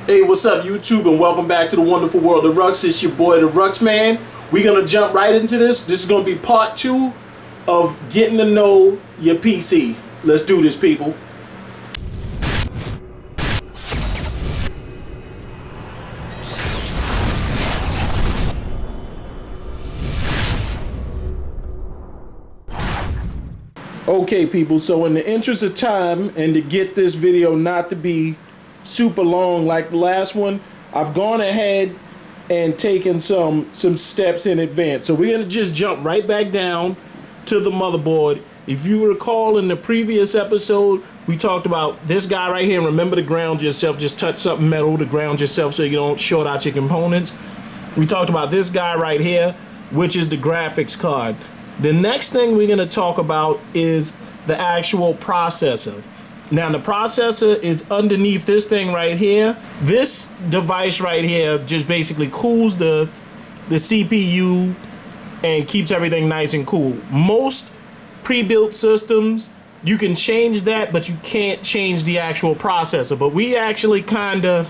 Hey, what's up, YouTube, and welcome back to the wonderful world of Rux. It's your boy, the Ruxman. We're gonna jump right into this. This is gonna be part 2 of getting to know your PC. Let's do this, people. Okay, people, so in the interest of time and to get this video not to be super long like the last one, I've gone ahead and taken some steps in advance. So we're gonna just jump right back down to the motherboard. If you recall, in the previous episode we talked about this guy right here. Remember to ground yourself. Just touch something metal to ground yourself so you don't short out your components. We talked about this guy right here, which is the graphics card. The next thing we're gonna talk about is the actual processor. Now the processor is underneath this thing right here. This device right here just basically cools the CPU and keeps everything nice and cool. Most pre-built systems, you can change that, but you can't change the actual processor. But we actually kinda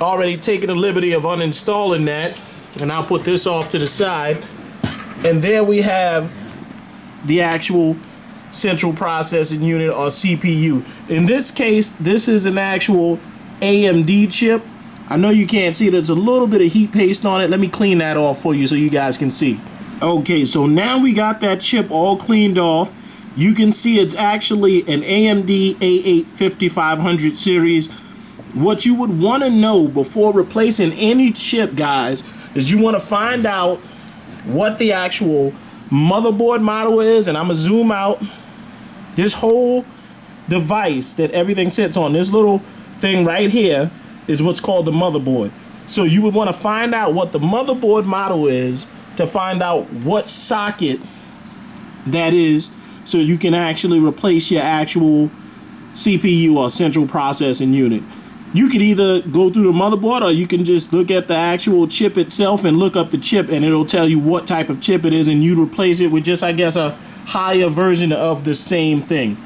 already taken the liberty of uninstalling that, and I'll put this off to the side. And there we have the actual central processing unit, or CPU. In this case, this is an actual AMD chip. I know you can't see, there's a little bit of heat paste on it. Let me clean that off for you so you guys can see. Okay, so now we got that chip all cleaned off. You can see it's actually an AMD A8 5500 series. What you would want to know before replacing any chip, guys, is you want to find out what the actual motherboard model is. And I'm gonna zoom out. This whole device that everything sits on, this little thing right here, is what's called the motherboard. So you would want to find out what the motherboard model is to find out what socket that is, so you can actually replace your actual CPU, or central processing unit. You could either go through the motherboard, or you can just look at the actual chip itself and look up the chip, and it'll tell you what type of chip it is, and you'd replace it with just, I guess, a higher version of the same thing.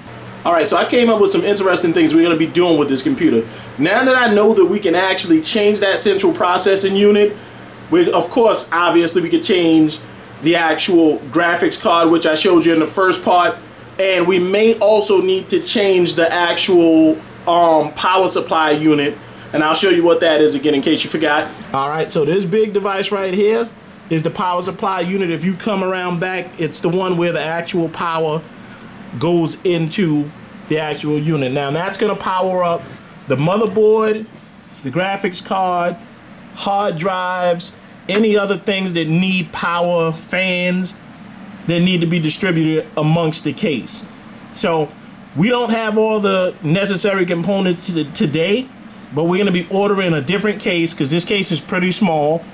Alright, so I came up with some interesting things we're going to be doing with this computer. Now that I know that we can actually change that central processing unit, of course, obviously, we could change the actual graphics card, which I showed you in the first part, and we may also need to change the actual power supply unit, and I'll show you what that is again in case you forgot. Alright, so this big device right here is the power supply unit. If you come around back, it's the one where the actual power goes into the actual unit. Now that's going to power up the motherboard, the graphics card, hard drives, any other things that need power, fans that need to be distributed amongst the case. So we don't have all the necessary components today, but we're going to be ordering a different case because this case is pretty small.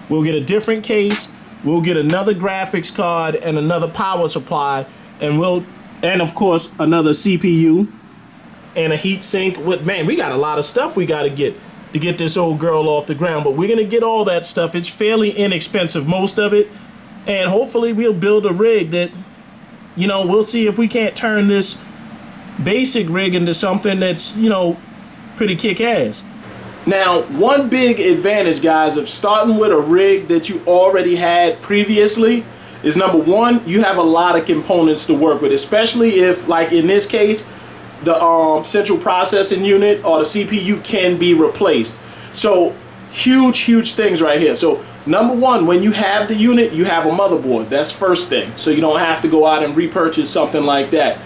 We'll get a different case, we'll get another graphics card and another power supply, and of course another CPU and a heat sink. Man, we got a lot of stuff we got to get this old girl off the ground, but we're going to get all that stuff. It's fairly inexpensive, most of it, and hopefully we'll build a rig that, you know, we'll see if we can't turn this basic rig into something that's, you know, pretty kick-ass. Now, one big advantage, guys, of starting with a rig that you already had previously is, number one, you have a lot of components to work with, especially if, like in this case, the central processing unit or the CPU can be replaced. So huge things right here. So number one, when you have the unit, you have a motherboard. That's first thing. So you don't have to go out and repurchase something like that.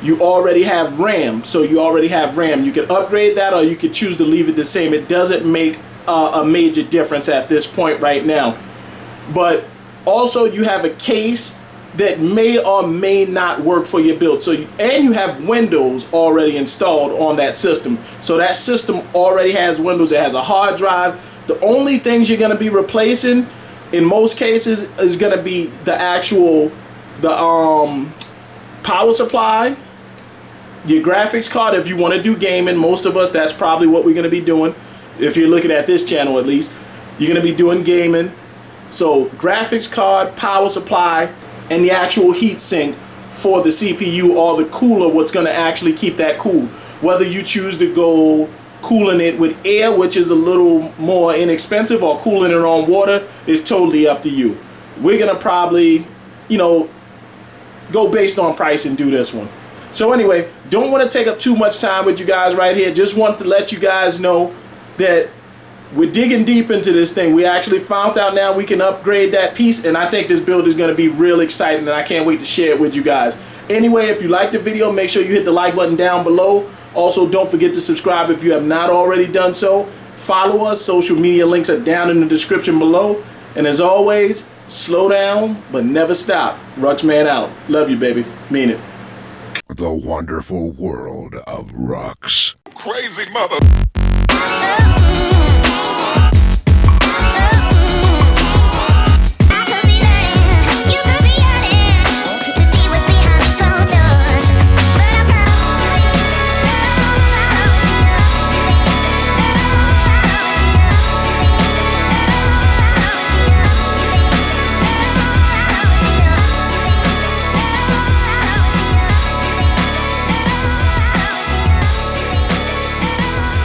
You already have RAM, so you already have RAM. You can upgrade that, or you could choose to leave it the same. It doesn't make a major difference at this point right now. But also you have a case that may or may not work for your build. And you have Windows already installed on that system. So that system already has Windows. It has a hard drive. The only things you're going to be replacing in most cases is going to be the actual power supply, your graphics card. If you want to do gaming, most of us, that's probably what we're going to be doing. If you're looking at this channel, at least, you're going to be doing gaming. So graphics card, power supply, and the actual heat sink for the CPU, or the cooler, what's going to actually keep that cool. Whether you choose to go cooling it with air, which is a little more inexpensive, or cooling it on water, is totally up to you. We're gonna probably, you know, go based on price and do this one. So anyway, don't want to take up too much time with you guys right here. Just wanted to let you guys know that we're digging deep into this thing. We actually found out now we can upgrade that piece, and I think this build is going to be real exciting, and I can't wait to share it with you guys. Anyway, if you like the video, make sure you hit the like button down below. Also, don't forget to subscribe if you have not already done so. Follow us. Social media links are down in the description below. And as always, slow down, but never stop. Ruxman out. Love you, baby. Mean it. The wonderful world of Rux. Crazy mother.